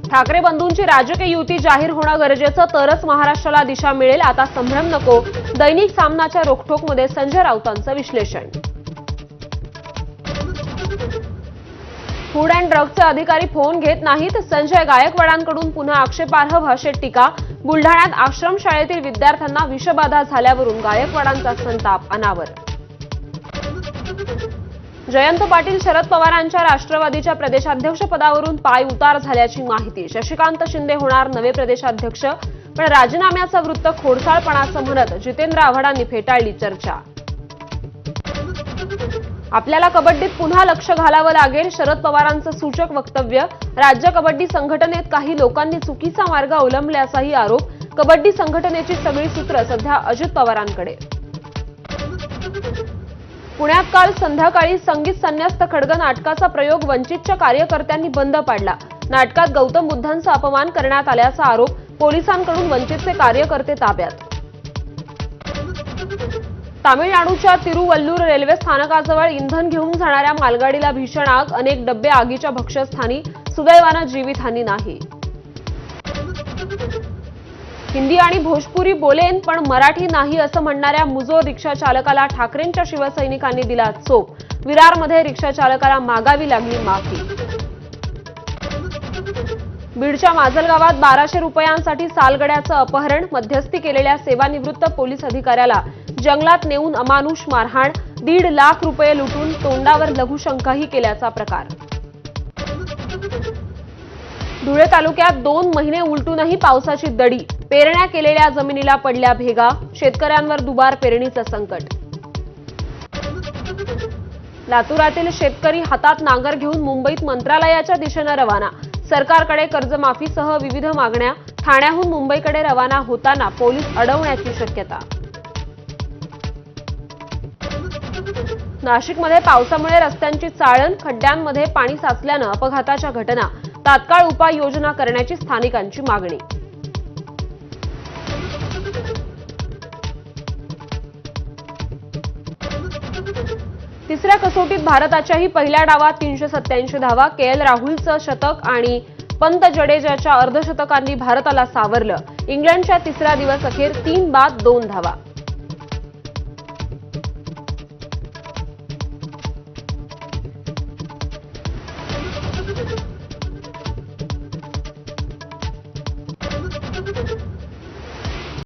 ठाकरे बंधूंची राजकीय युती जाहीर होणं गरजेचं, तरच महाराष्ट्राला दिशा मिळेल. आता संभ्रम नको. दैनिक सामनाच्या रोखठोकमध्ये संजय राऊतांचं विश्लेषण. फूड अँड ड्रगचे अधिकारी फोन घेत नाहीत. संजय गायकवाडांकडून पुन्हा आक्षेपार्ह भाषेत टीका. बुलढाण्यात आश्रमशाळेतील विद्यार्थ्यांना विषबाधा झाल्यावरून गायकवाडांचा संताप अनावर. जयंत पाटील शरद पवारांच्या राष्ट्रवादीच्या प्रदेशाध्यक्षपदावरून पाय उतार झाल्याची माहिती. शशिकांत शिंदे होणार नवे प्रदेशाध्यक्ष, पण राजीनाम्याचं वृत्त खोडसाळपणाचं म्हणत जितेंद्र आव्हाडांनी फेटाळली चर्चा. आपल्याला कबड्डीत पुन्हा लक्ष घालावं लागेल, शरद पवारांचं सूचक वक्तव्य. राज्य कबड्डी संघटनेत काही लोकांनी चुकीचा मार्ग अवलंबल्याचाही आरोप. कबड्डी संघटनेची सगळी सूत्र सध्या अजित पवारांकडे. पुण्यात काल संध्याकाळी संगीत संन्यस्त खड्ग नाटकाचा प्रयोग वंचितच्या कार्यकर्त्यांनी बंद पाडला. नाटकात गौतम बुद्धांचा अपमान करण्यात आल्याचा आरोप. पोलिसांकडून वंचितचे कार्यकर्ते ताब्यात. तामिळनाडूच्या तिरुवल्लूर रेल्वे स्थानकाजवळ इंधन घेऊन जाणाऱ्या मालगाडीला भीषण आग. अनेक डब्बे आगीच्या भक्ष्यस्थानी. सुदैवानं जीवितहानी नाही. हिंदी आणि भोजपुरी बोलेन पण मराठी नाही असं म्हणणाऱ्या मुजोर रिक्षा चालकाला ठाकरेंच्या शिवसैनिकांनी दिला चोप. विरारमध्ये रिक्षा चालकाला मागावी लागली माफी. बीडच्या माजलगावात 1200 रुपयांसाठी सालगड्याचं अपहरण. मध्यस्थी केलेल्या सेवानिवृत्त पोलीस अधिकाऱ्याला जंगलात नेऊन अमानुष मारहाण. 1.5 लाख रुपये लुटून तोंडावर लघुशंकाही केल्याचा प्रकार. धुळे तालुक्यात 2 महिने उलटूनही पावसाची दडी. पेरण्या केलेल्या जमिनीला पडल्या भेगा. शेतकऱ्यांवर दुबार पेरणीचं संकट. लातूरातील शेतकरी हातात नांगर घेऊन मुंबईत मंत्रालयाच्या दिशेनं रवाना. सरकारकडे कर्जमाफीसह विविध मागण्या. ठाण्याहून मुंबईकडे रवाना होताना पोलीस अडवण्याची शक्यता. नाशिकमध्ये पावसामुळे रस्त्यांची चाळण. खड्ड्यांमध्ये पाणी साचल्यानं अपघाताच्या घटना. तात्काळ उपाययोजना करण्याची स्थानिकांची मागणी. तिसऱ्या कसोटीत भारताच्याही पहिल्या डावात 387 धावा. केएल राहुलचं शतक आणि पंत जडेजाच्या अर्धशतकांनी भारताला सावरलं. इंग्लंडच्या तिसरा दिवस अखेर 3 बाद 2 धावा.